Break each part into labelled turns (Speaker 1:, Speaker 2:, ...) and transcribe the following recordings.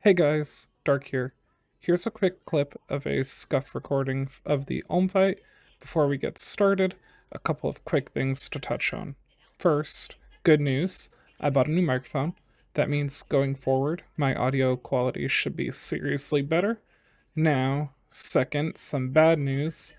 Speaker 1: Hey guys, Dark here. Here's a quick clip of a scuff recording of the Ulm fight. Before we get started, a couple of quick things to touch on. First, good news, I bought a new microphone. That means going forward, my audio quality should be seriously better. Now, second, some bad news.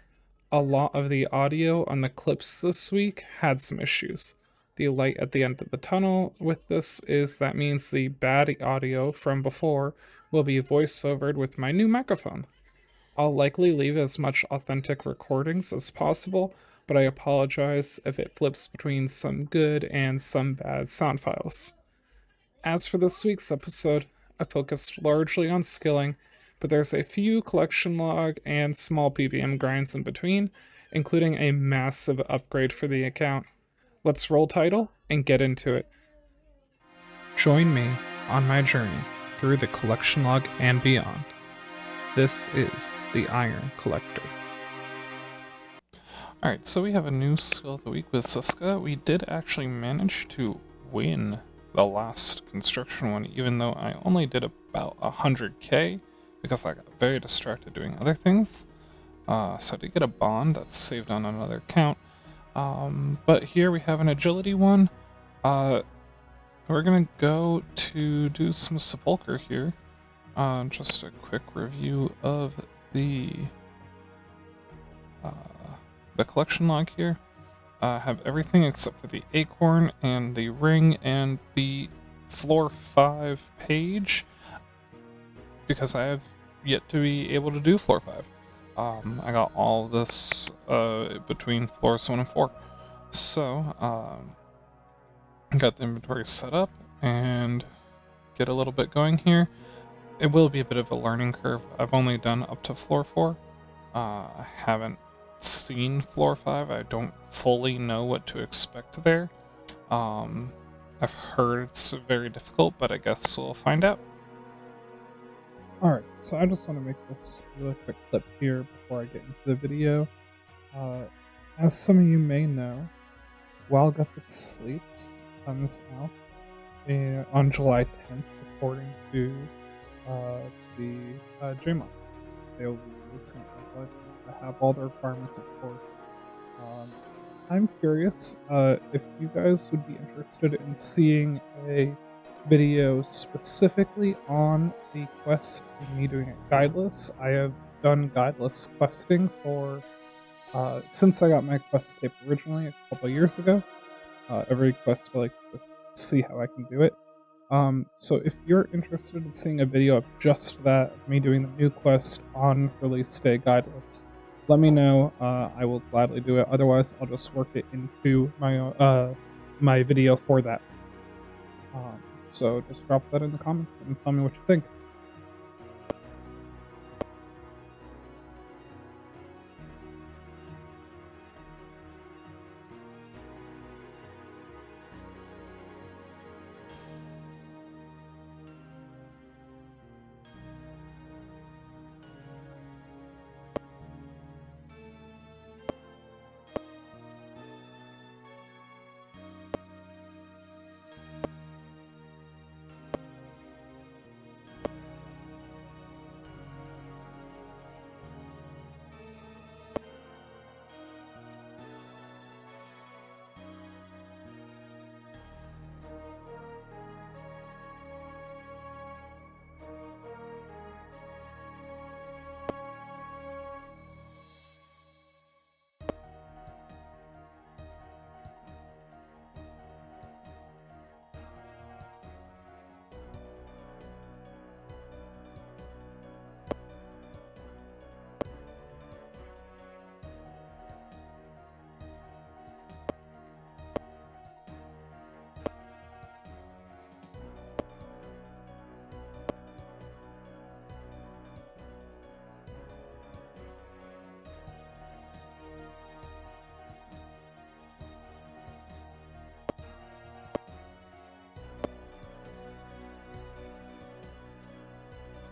Speaker 1: A lot of the audio on the clips this week had some issues. The light at the end of the tunnel with this is that means the bad audio from before will be voiceovered with my new microphone. I'll likely leave as much authentic recordings as possible, but I apologize if it flips between some good and some bad sound files. As for this week's episode, I focused largely on skilling, but there's a few collection log and small PVM grinds in between, including a massive upgrade for the account. Let's roll title and get into it. Join me on my journey through the collection log and beyond. This is the Iron Collector. Alright, so we have a new skill of the week with Siska. We did actually manage to win the last construction one, even though I only did about 100k because I got very distracted doing other things. So I did get a bond that's saved on another account. But here we have an agility one. We're gonna go to do some sepulcher here. Just a quick review of the collection log here. Have everything except for the acorn and the ring and the floor 5 page, because I have yet to be able to do floor 5. I got all this between floors 1 and 4. So, got the inventory set up and get a little bit going here. It will be a bit of a learning curve. I've only done up to floor 4. I haven't seen floor 5. I don't fully know what to expect there. I've heard it's very difficult, but I guess we'll find out. Alright, so I just want to make this really quick clip here before I get into the video. As some of you may know, While Guffet Sleeps comes out on July 10th, according to the JMOX. They will be releasing it on July 10th. I have all the requirements, of course. I'm curious if you guys would be interested in seeing a video specifically on the quest and me doing it guideless. I have done guideless questing for since I got my quest tape originally a couple years ago. Every quest I like to just see how I can do it. So if you're interested in seeing a video of just that, me doing the new quest on release day guideless, let me know. I will gladly do it. Otherwise, I'll just work it into my my video for that. So just drop that in the comments and tell me what you think.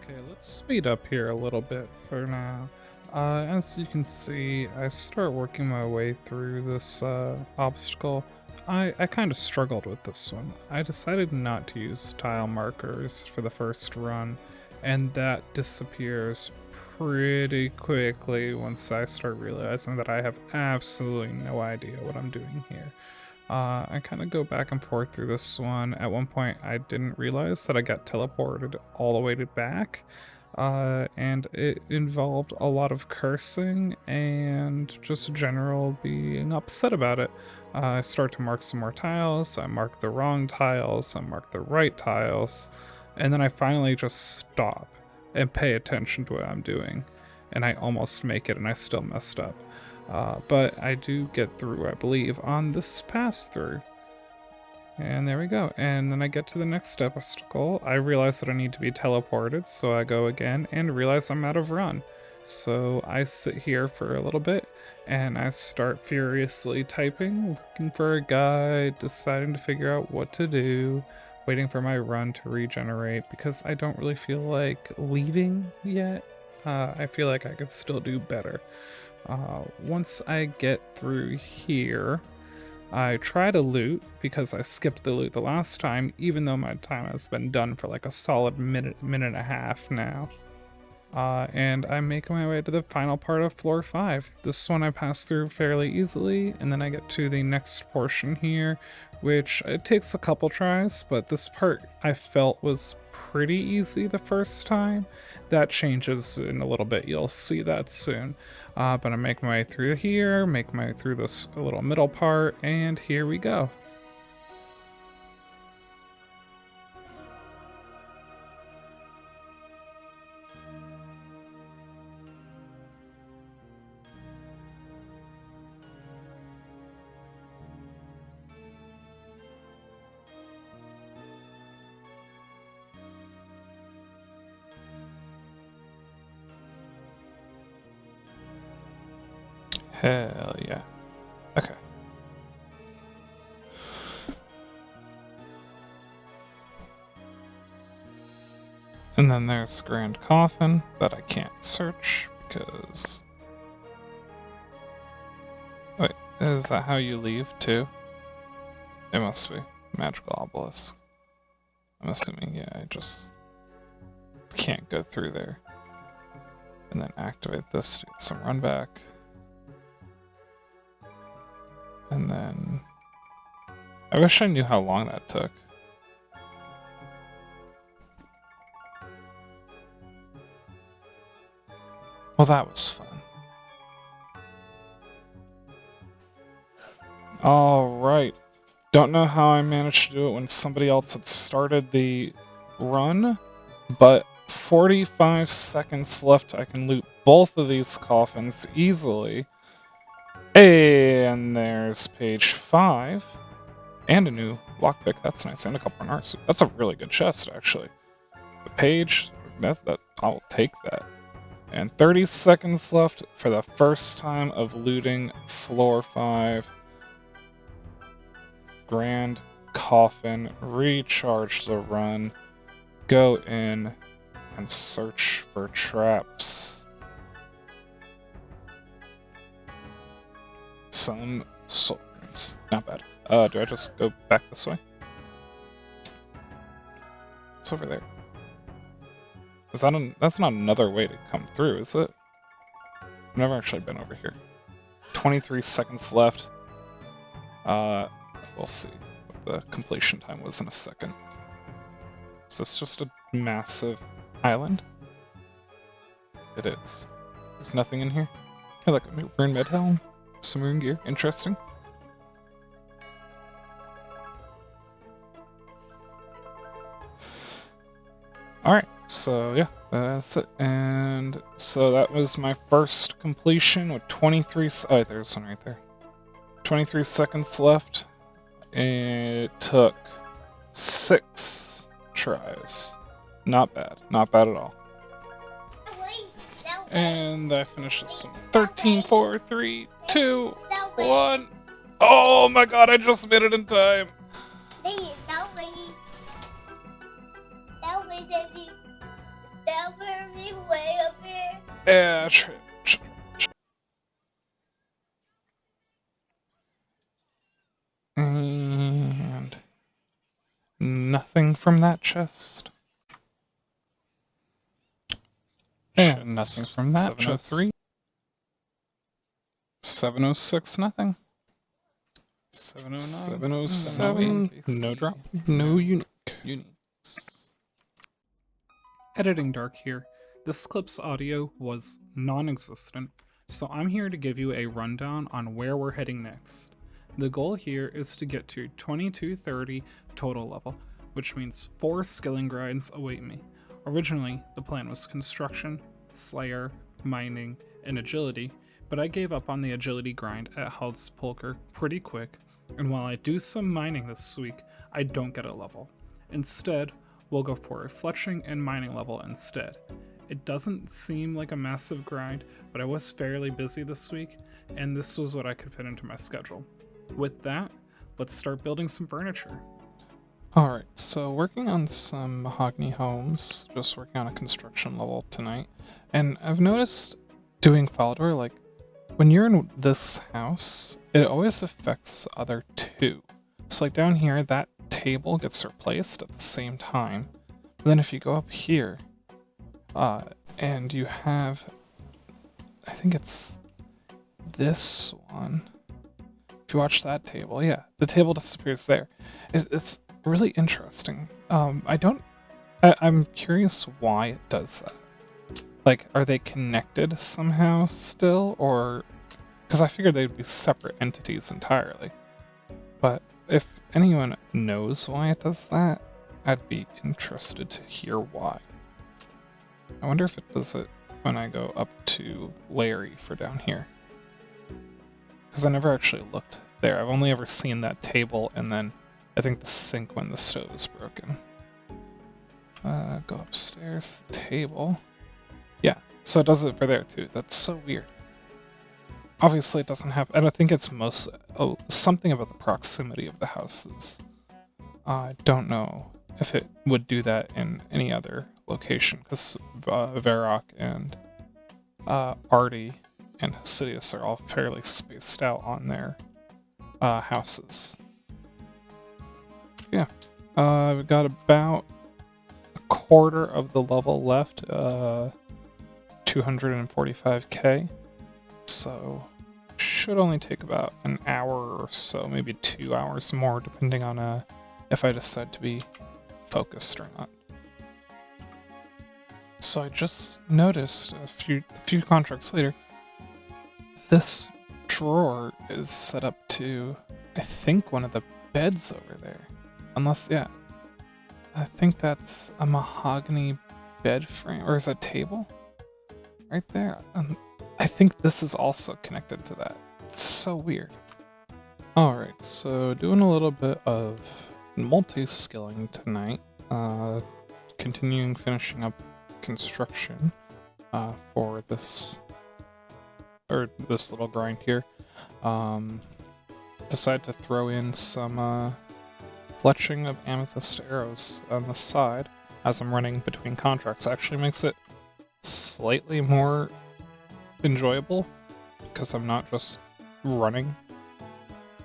Speaker 1: Okay, let's speed up here a little bit for now. As you can see, I start working my way through this obstacle. I kind of struggled with this one. I decided not to use tile markers for the first run,
Speaker 2: and that disappears pretty quickly once I start realizing that I have absolutely no idea what I'm doing here. I kind of go back and forth through this one. At one point, I didn't realize that I got teleported all the way to back, and it involved a lot of cursing and just general being upset about it. I start to mark some more tiles. I mark the wrong tiles. I mark the right tiles, and then I finally just stop and pay attention to what I'm doing. And I almost make it, and I still messed up. But I do get through, I believe, on this pass through. And there we go. And then I get to the next obstacle. I realize that I need to be teleported, so I go again and realize I'm out of run. So I sit here for a little bit and I start furiously typing, looking for a guide, deciding to figure out what to do, waiting for my run to regenerate because I don't really feel like leaving yet. I feel like I could still do better. Once I get through here, I try to loot because I skipped the loot the last time, even though my time has been done for like a solid minute and a half now. And I'm making my way to the final part of floor 5. This one I pass through fairly easily, and then I get to the next portion here, which it takes a couple tries, but this part I felt was pretty easy the first time. That changes in a little bit, you'll see that soon. But I'm making my way through here, making my way through this little middle part, and here we go.
Speaker 1: Hell yeah. Okay. And then there's Grand Coffin that I can't search because... Wait, is that how you leave too? It must be. Magical Obelisk. I'm assuming, yeah, I just can't go through there. And then activate this to get some run back. And then... I wish I knew how long that took. Well, that was fun. Alright. Don't know how I managed to do it when somebody else had started the run, but 45 seconds left. I can loot both of these coffins easily. And there's page 5. And a new lockpick. That's nice. And a couple of Narsu. That's a really good chest, actually. The page, that I'll take that. And 30 seconds left for the first time of looting floor 5. Grand Coffin, recharge the run, go in and search for traps. Some soul rings. Not bad. Do I just go back this way? It's over there. Is that that's not another way to come through, is it? I've never actually been over here. 23 seconds left. We'll see what the completion time was in a second. Is this just a massive island? It is. There's nothing in here? I like a rune med helm, some rune gear. Interesting. Alright, so yeah, that's it. And so that was my first completion with 23. Oh, there's one right there. 23 seconds left. It took 6 tries. Not bad. Not bad at all. And I finished this one. 13, 4, 3, 2, 1. Oh my god, I just made it in time. Yeah, and nothing from that chest. nothing from that. 703. 706, nothing.
Speaker 3: 709.
Speaker 1: 707, no drop, no uniques.
Speaker 2: Editing Dark here. This clip's audio was non-existent, so I'm here to give you a rundown on where we're heading next. The goal here is to get to 2230 total level, which means 4 skilling grinds await me. Originally, the plan was construction, slayer, mining, and agility, but I gave up on the agility grind at Haldspolker pretty quick, and while I do some mining this week, I don't get a level. Instead, we'll go for a fletching and mining level instead. It doesn't seem like a massive grind, but I was fairly busy this week, and this was what I could fit into my schedule. With that, let's start building some furniture.
Speaker 1: Alright, so working on some mahogany homes, just working on a construction level tonight, and I've noticed doing Falador, like, when you're in this house, it always affects the other two. So like down here, that table gets replaced at the same time. But then if you go up here, and you have, I think it's this one. If you watch that table, yeah, the table disappears there. It's really interesting. I'm curious why it does that. Like, are they connected somehow still, or... Because I figured they'd be separate entities entirely. But if anyone knows why it does that, I'd be interested to hear why. I wonder if it does it when I go up to Larry for down here. Because I never actually looked there. I've only ever seen that table and then I think the sink when the stove is broken. Go upstairs, table. Yeah, so it does it for there too. That's so weird. Obviously it doesn't have, and I think it's something about the proximity of the houses. I don't know if it would do that in any other location, because Varrock and Artie and Hasidius are all fairly spaced out on their houses. Yeah, we've got about a quarter of the level left, 245k. So, should only take about an hour or so, maybe 2 hours more, depending on if I decide to be focused or not. So I just noticed a few contracts later, this drawer is set up to, I think, one of the beds over there. Unless, yeah, I think that's a mahogany bed frame, or is that a table? Right there. I think this is also connected to that. It's so weird. Alright, so doing a little bit of multi-skilling tonight. Finishing up construction for this little grind here. Decided to throw in some fletching of amethyst arrows on the side as I'm running between contracts. Actually makes it slightly more enjoyable because I'm not just running.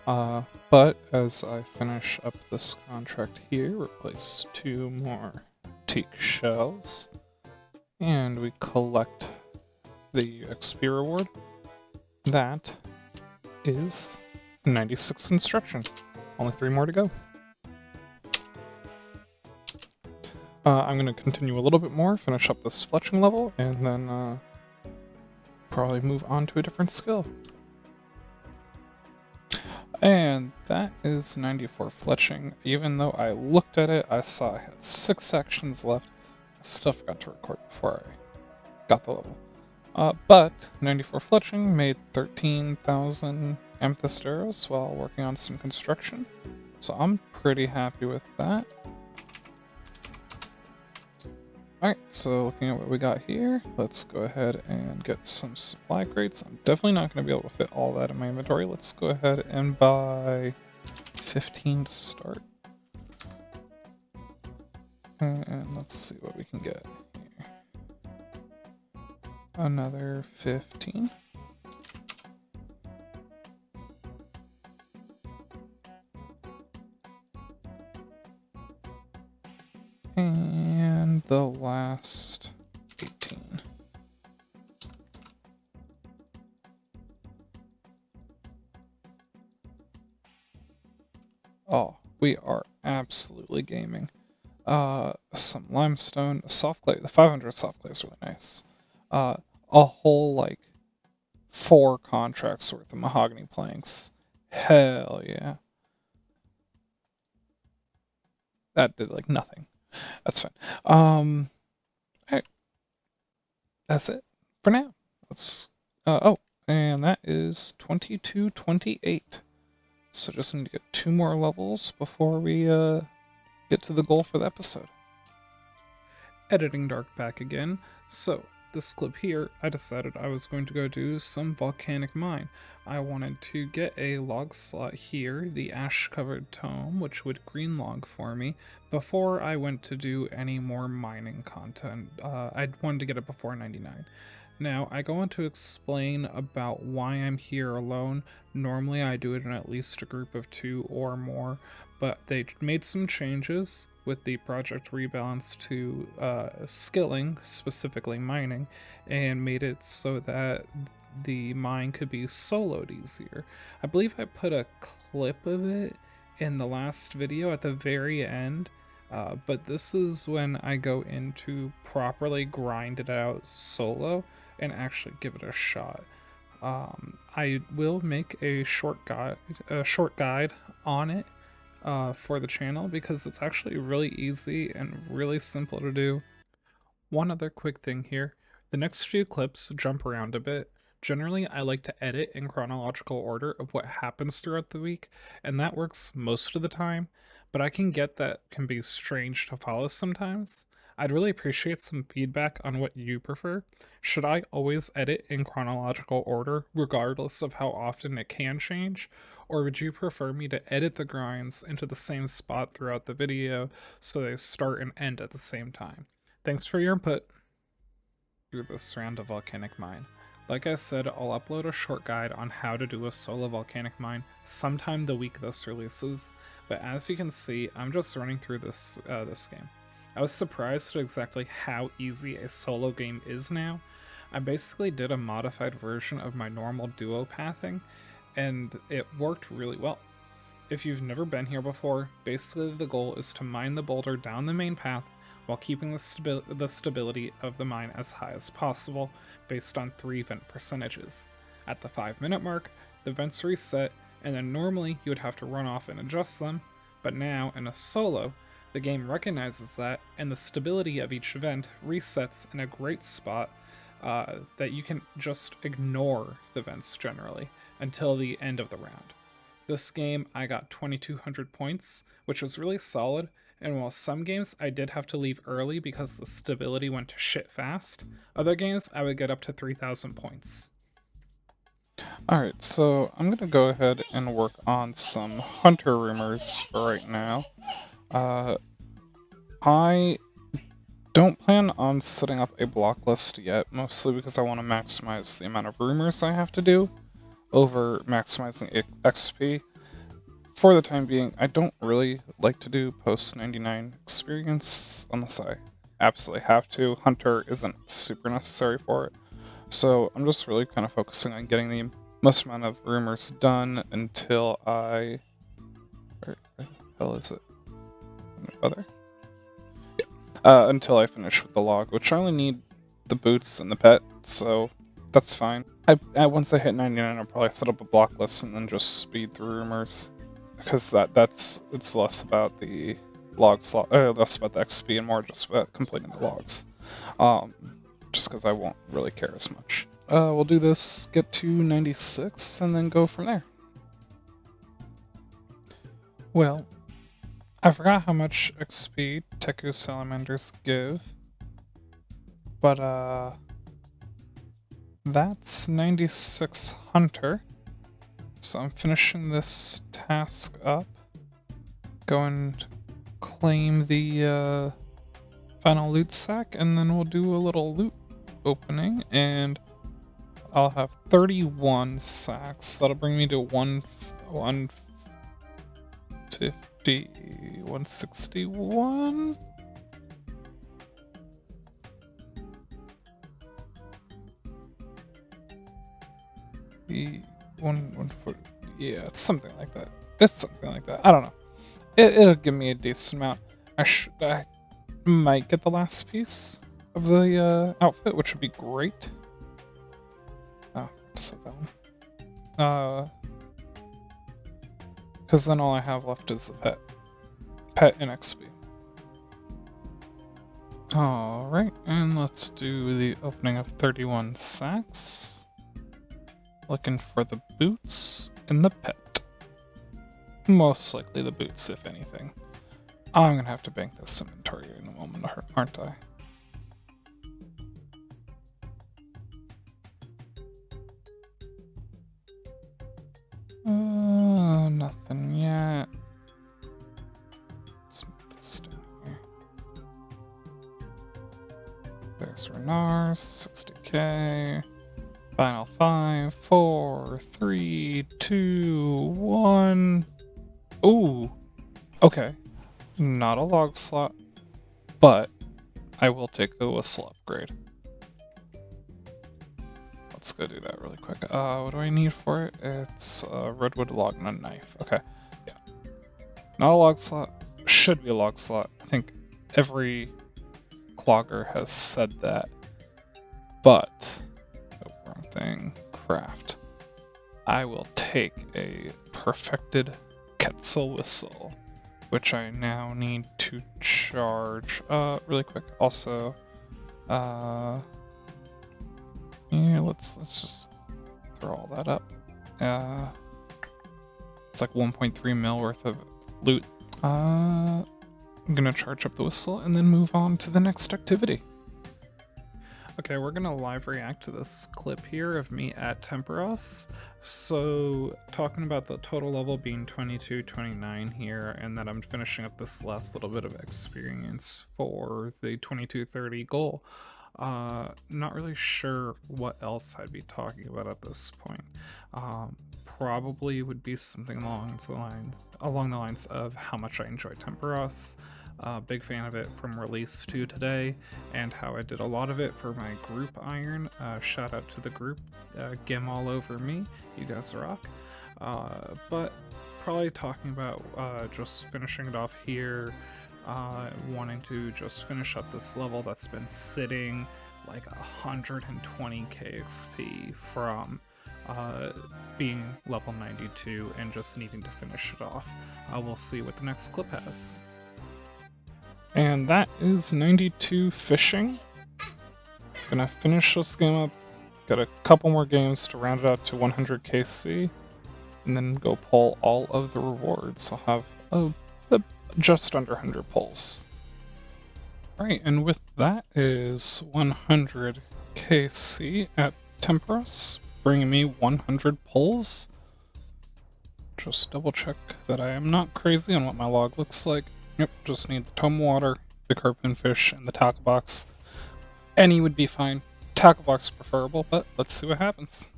Speaker 1: But as I finish up this contract here, replace 2 more teak shells, and we collect the XP reward. That is 96 construction. Only 3 more to go. I'm going to continue a little bit more, finish up this fletching level, and then probably move on to a different skill. And that is 94 fletching. Even though I looked at it, I saw I had 6 sections left. I still forgot to record before I got the level. But 94 fletching made 13,000 amethyst arrows while working on some construction. So I'm pretty happy with that. Alright, so looking at what we got here, let's go ahead and get some supply crates. I'm definitely not going to be able to fit all that in my inventory. Let's go ahead and buy 15 to start. And let's see what we can get here. Another 15. And the last 18. we are absolutely gaming. Some limestone, soft clay. The 500 soft clay is really nice. A whole like 4 contracts worth of mahogany planks. Hell yeah. That did like nothing. That's fine. Alright. That's it for now. Let's and that is 2228. So just need to get 2 more levels before we get to the goal for the episode.
Speaker 2: Editing Dark back again. So, this clip here, I decided I was going to go do some volcanic mine. I wanted to get a log slot here, the ash-covered tome, which would green log for me, before I went to do any more mining content. I wanted to get it before 99. Now, I go on to explain about why I'm here alone. Normally, I do it in at least a group of 2 or more, but they made some changes with the Project Rebalance to skilling, specifically mining, and made it so that the mine could be soloed easier. I believe I put a clip of it in the last video at the very end, but this is when I go in to properly grind it out solo and actually give it a shot. I will make a short guide on it for the channel because it's actually really easy and really simple to do. One other quick thing here, the next few clips jump around a bit. Generally, I like to edit in chronological order of what happens throughout the week, and that works most of the time, but I can get that can be strange to follow sometimes. I'd really appreciate some feedback on what you prefer. Should I always edit in chronological order, regardless of how often it can change? Or would you prefer me to edit the grinds into the same spot throughout the video so they start and end at the same time? Thanks for your input. Through this round of volcanic mine. Like I said, I'll upload a short guide on how to do a solo volcanic mine sometime the week this releases, but as you can see, I'm just running through this game. I was surprised at exactly how easy a solo game is now. I basically did a modified version of my normal duo pathing, and it worked really well. If you've never been here before, basically the goal is to mine the boulder down the main path while keeping the stability of the mine as high as possible based on 3 vent percentages. At the 5-minute mark, the vents reset, and then normally you would have to run off and adjust them, but now in a solo, the game recognizes that, and the stability of each vent resets in a great spot that you can just ignore the vents generally until the end of the round. This game, I got 2200 points, which was really solid, and while some games I did have to leave early because the stability went to shit fast, other games I would get up to 3000 points.
Speaker 1: Alright, so I'm gonna go ahead and work on some hunter rumors for right now. I don't plan on setting up a block list yet, mostly because I want to maximize the amount of rumors I have to do over maximizing XP. For the time being, I don't really like to do post 99 experience unless I absolutely have to. Hunter isn't super necessary for it. So I'm just really kind of focusing on getting the most amount of rumors done until I... Where the hell is it? Other? Yeah. Until I finish with the log, which I only need the boots and the pet, so that's fine. Once I hit 99, I'll probably set up a block list and then just speed through rumors. Because it's less about the log slot, less about the XP and more just about completing the logs. Just because I won't really care as much. We'll do this, get to 96, and then go from there. Well, I forgot how much XP Teku salamanders give, but that's 96 hunter. So I'm finishing this task up. Go and claim the final loot sack, and then we'll do a little loot opening, and I'll have 31 sacks. That'll bring me to 161. Yeah, it's something like that. It's something like that. I don't know. It'll give me a decent amount. I might get the last piece of the outfit, which would be great. Oh, set that one. Because then all I have left is the pet and XP. Alright, and let's do the opening of 31 sacks. Looking for the boots and the pet. Most likely the boots, if anything. I'm gonna have to bank this inventory in a moment, aren't I? Nothing yet. Let's move this down here. There's Renars, 60k. Final 5, 4, 3, 2, 1. Ooh. Okay. Not a log slot, but I will take the whistle upgrade. Let's go do that really quick. What do I need for it? It's a redwood log and a knife. Okay, yeah. Not a log slot. Should be a log slot. I think every clogger has said that. But, oh, wrong thing. Craft. I will take a perfected Quetzal whistle, which I now need to charge really quick. Also, yeah, let's just throw all that up. It's like 1.3 mil worth of loot. I'm gonna charge up the whistle and then move on to the next activity.
Speaker 2: Okay, we're gonna live react to this clip here of me at Temperos. So, talking about the total level being 22-29 here, and that I'm finishing up this last little bit of experience for the 22-30 goal. Not really sure what else I'd be talking about at this point. Probably would be something along the lines of how much I enjoy Temperos. Big fan of it from release to today, and how I did a lot of it for my group iron. Shout out to the group, Gem all over me, you guys rock. But probably talking about just finishing it off here, wanting to just finish up this level that's been sitting like 120k XP from being level 92 and just needing to finish it off. We'll see what the next clip has.
Speaker 1: And that is 92 fishing. Gonna finish this game up, got a couple more games to round it out to 100 KC, and then go pull all of the rewards. I'll have just under 100 pulls. Alright, and with that is 100 KC at Temperos, bringing me 100 pulls. Just double check that I am not crazy on what my log looks like. Yep, just need the tome water, the harpoon fish, and the tackle box. Any would be fine. Tackle box preferable, but let's see what happens.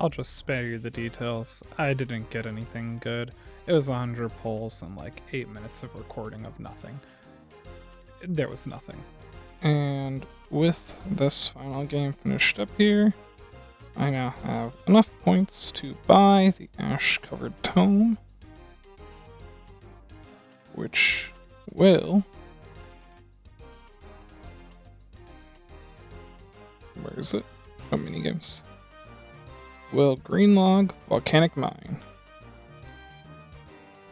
Speaker 2: I'll just spare you the details. I didn't get anything good. It was 100 pulls and like 8 minutes of recording of nothing. There was nothing.
Speaker 1: And with this final game finished up here, I now have enough points to buy the ash-covered tome, which will... Where is it? Oh, minigames. Will Greenlog Volcanic Mine.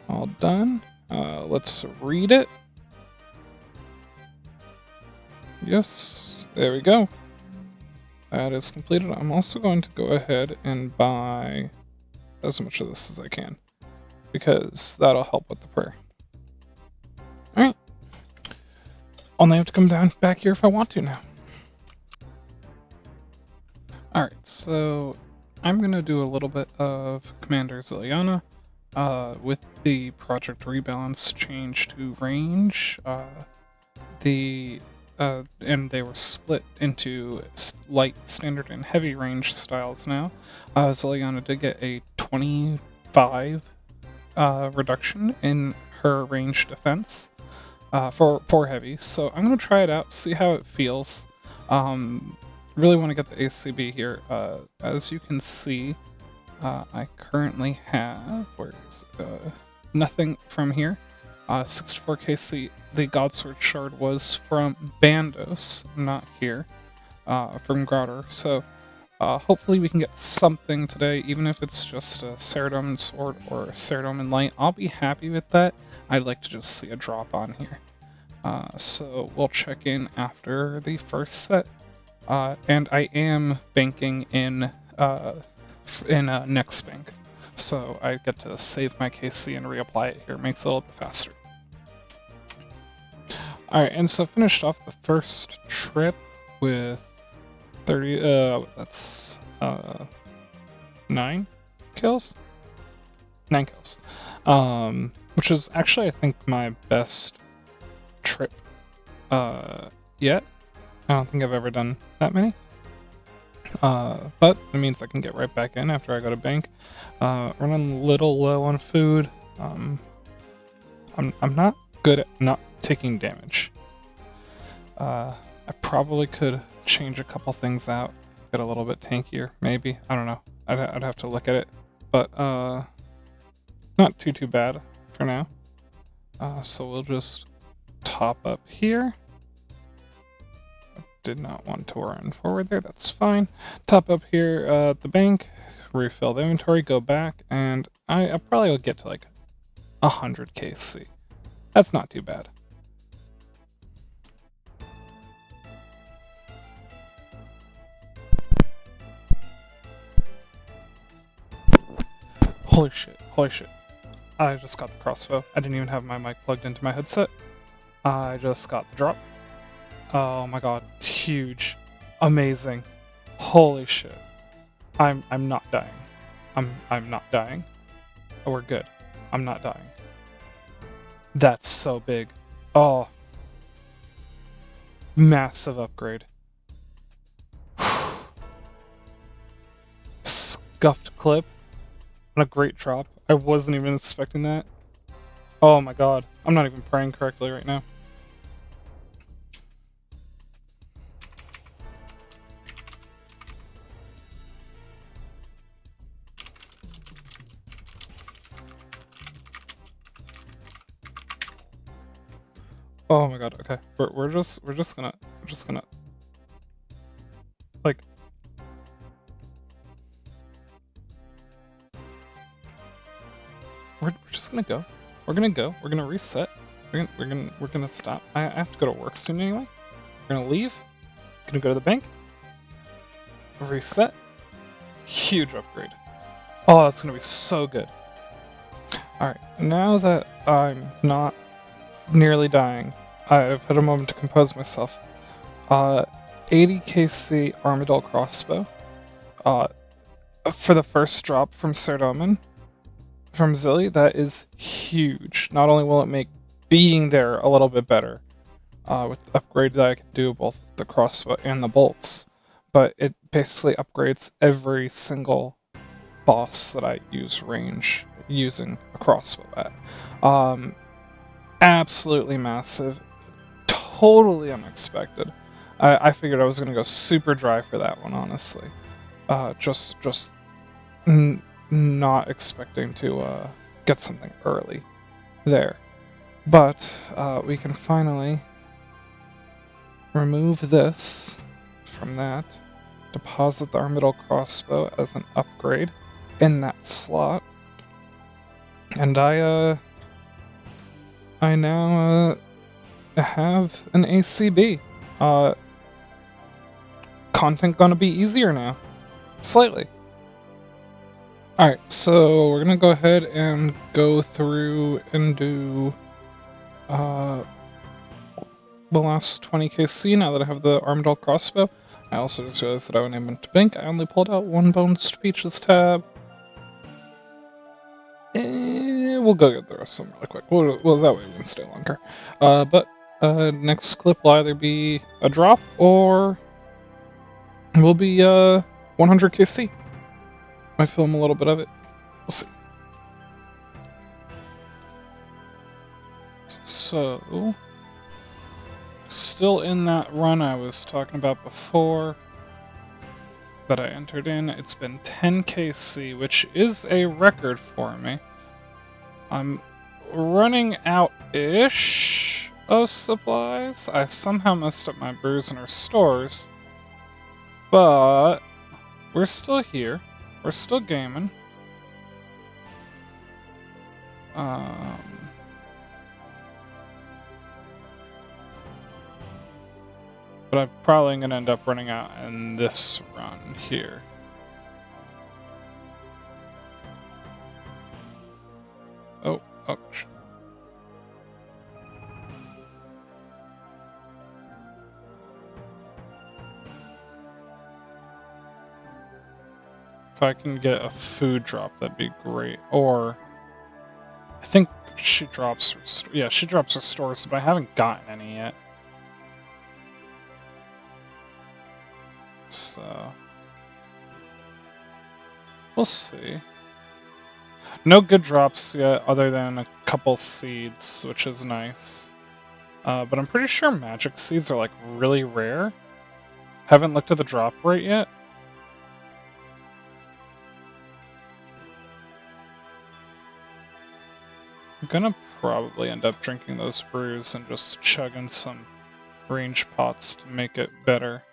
Speaker 1: All done. Let's read it. Yes, there we go. That is completed. I'm also going to go ahead and buy as much of this as I can, because that'll help with the prayer. Alright. Only have to come down back here if I want to now. Alright, so I'm going to do a little bit of Commander Ziliana. With the Project Rebalance change to range, and they were split into light, standard, and heavy range styles now. Ziliana did get a 25 reduction in her range defense for heavy, so I'm going to try it out, see how it feels. Really want to get the ACB here. As you can see, I currently have nothing from here. 64 KC. The Godsword Shard was from Bandos, not here, from Grotter. So hopefully we can get something today, even if it's just a Ceridome Sword or a Ceridome Light. I'll be happy with that. I'd like to just see a drop on here. So we'll check in after the first set. And I am banking in Next Bank. So I get to save my KC and reapply it here. Makes it a little bit faster. Alright, and so finished off the first trip with 30, that's 9 kills? 9 kills. Which is actually, I think, my best trip yet. I don't think I've ever done that many. But it means I can get right back in after I go to bank. Running a little low on food. I'm not good at not taking damage. I probably could change a couple things out, get a little bit tankier, maybe. I don't know. I'd have to look at it, but not too bad for now. So we'll just top up here. Did not want to run forward there, that's fine. Top up here at the bank, refill the inventory, go back, and I probably will get to like 100 KC. That's not too bad. Holy shit, holy shit. I just got the crossbow. I didn't even have my mic plugged into my headset. I just got the drop. Oh my god, huge. Amazing. Holy shit. I'm not dying. I'm not dying. Oh, we're good. I'm not dying. That's so big. Oh. Massive upgrade. Scuffed clip. And a great drop. I wasn't even expecting that. Oh my god. I'm not even praying correctly right now. Oh my god, okay. We're just gonna like we're just gonna go. We're gonna reset. We're gonna stop. I have to go to work soon anyway. We're gonna leave. Gonna go to the bank. Reset. Huge upgrade. Oh, that's gonna be so good. Alright, now that I'm not nearly dying, I've had a moment to compose myself. 80 KC Armadyl crossbow. For the first drop from Ceridome, from Zilly, that is huge. Not only will it make being there a little bit better, with the upgrade that I can do both the crossbow and the bolts, but it basically upgrades every single boss that I use range using a crossbow at. Absolutely massive. Totally unexpected. I figured I was gonna go super dry for that one, honestly. Just not expecting to get something early there. But we can finally remove this from that, deposit the Armadyl crossbow as an upgrade in that slot, and I now have an ACB. Content gonna be easier now. Slightly. Alright, so we're gonna go ahead and go through and do the last 20 KC now that I have the Armadyl crossbow. I also just realized that when I went to bank, I only pulled out one Bones to Peaches tab. We'll go get the rest of them really quick. Well, that way we can stay longer. But next clip will either be a drop or will be 100 KC. Might film a little bit of it. We'll see. So, still in that run I was talking about before that I entered in. It's been 10 KC, which is a record for me. I'm running out-ish of supplies. I somehow messed up my brews in our stores, but we're still here. We're still gaming. But I'm probably going to end up running out in this run here. Oh, sh- If I can get a food drop, that'd be great. Or, I think she drops her yeah, she drops her stores, but I haven't gotten any yet. So, we'll see. No good drops yet, other than a couple seeds, which is nice. But I'm pretty sure magic seeds are like really rare. Haven't looked at the drop rate yet. I'm gonna probably end up drinking those brews and just chugging some range pots to make it better.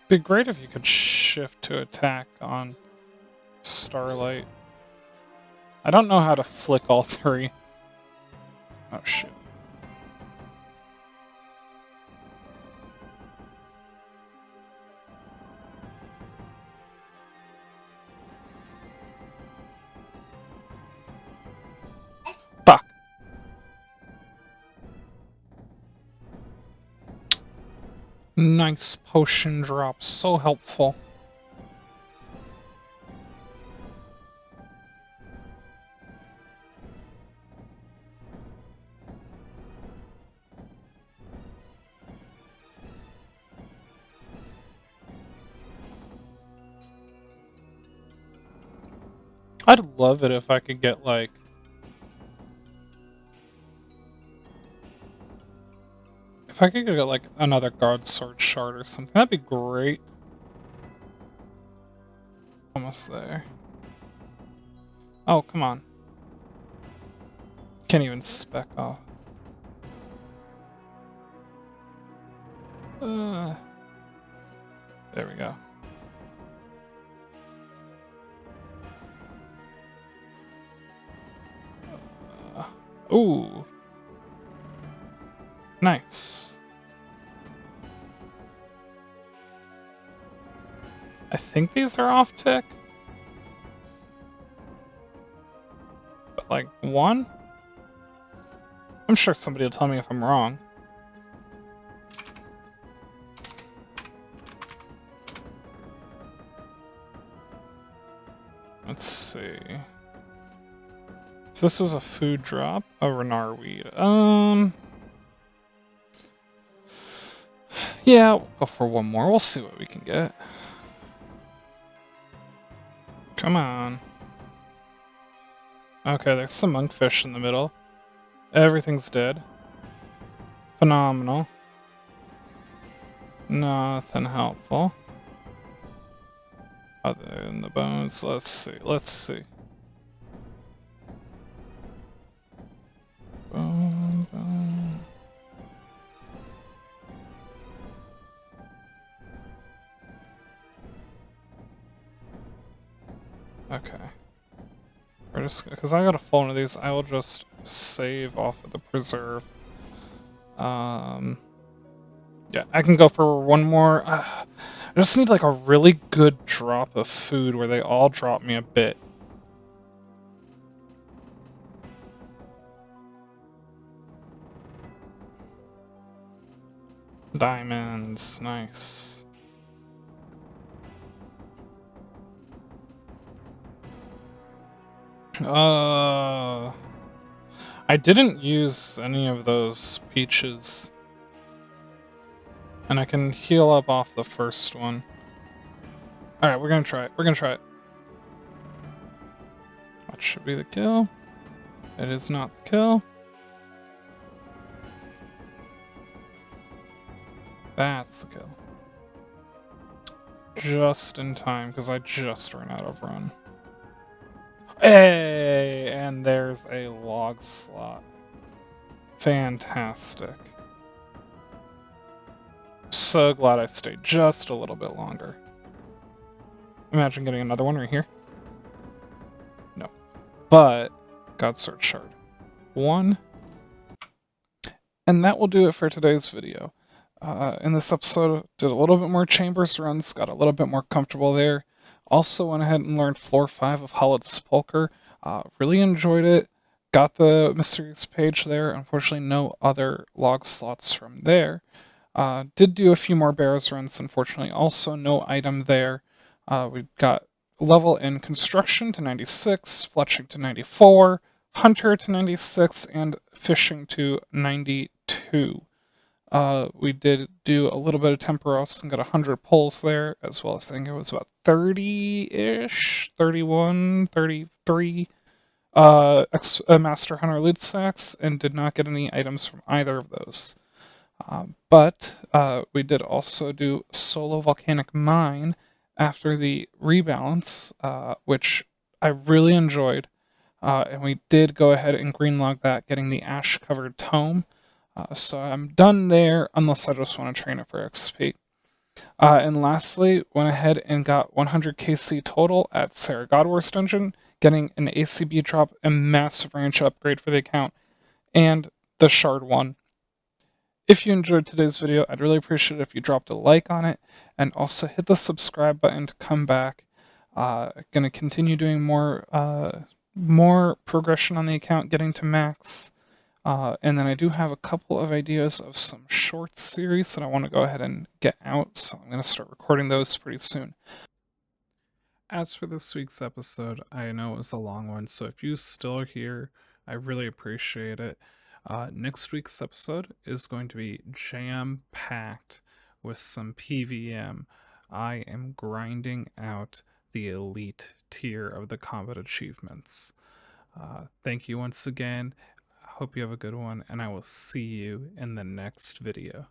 Speaker 1: Be great if you could shift to attack on Starlight. I don't know how to flick all three. Oh shit. Fuck. Nice potion drop, so helpful. I'd love it if I could get like if I could get like another guard sword shard or something, that'd be great. Almost there. Oh, come on. Can't even spec off. There we go. Ooh. Nice. I think these are off tick. But like one? I'm sure somebody will tell me if I'm wrong. Let's see. So this is a food drop, a Renar weed. Yeah, we'll go for one more. We'll see what we can get. Come on. Okay, there's some monkfish in the middle. Everything's dead. Phenomenal. Nothing helpful. Other than the bones. Let's see. Let's see. Bone, bone. Okay. We're just because I got a full one of these, I will just save off of the preserve. Yeah, I can go for one more. I just need like a really good drop of food where they all drop me a bit. Diamonds, nice. I didn't use any of those peaches. And I can heal up off the first one. Alright, we're gonna try it. We're gonna try it. That should be the kill. It is not the kill. That's the kill. Just in time, because I just ran out of run. Hey! And there's a log slot. Fantastic. So glad I stayed just a little bit longer. Imagine getting another one right here. No. But, God Sword Shard. 1. And that will do it for today's video. In this episode, did a little bit more Chambers runs, got a little bit more comfortable there. Also went ahead and learned Floor 5 of Hollowed Sepulchre. Really enjoyed it. Got the Mysterious page there. Unfortunately, no other log slots from there. Did do a few more Barrows runs, unfortunately. Also, no item there. We've got level in Construction to 96, Fletching to 94, Hunter to 96, and Fishing to 92. We did do a little bit of Temporos and got 100 pulls there, as well as I think it was about 30-ish, 31, 33 Master Hunter loot stacks, and did not get any items from either of those. But we did also do Solo Volcanic Mine after the rebalance, which I really enjoyed. And we did go ahead and greenlog that, getting the ash-covered tome. So I'm done there, unless I just want to train it for XP. And lastly, went ahead and got 100 KC total at Sarah Godwar's dungeon, getting an ACB drop, a massive range upgrade for the account, and the Shard 1. If you enjoyed today's video, I'd really appreciate it if you dropped a like on it, and also hit the subscribe button to come back. Gonna continue doing more progression on the account, getting to max. And then I do have a couple of ideas of some short series that I want to go ahead and get out, so I'm going to start recording those pretty soon.
Speaker 2: As for this week's episode, I know it was a long one, so if you still are here, I really appreciate it. Next week's episode is going to be jam-packed with some PVM. I am grinding out the elite tier of the combat achievements. Thank you once again. I hope you have a good one, and I will see you in the next video.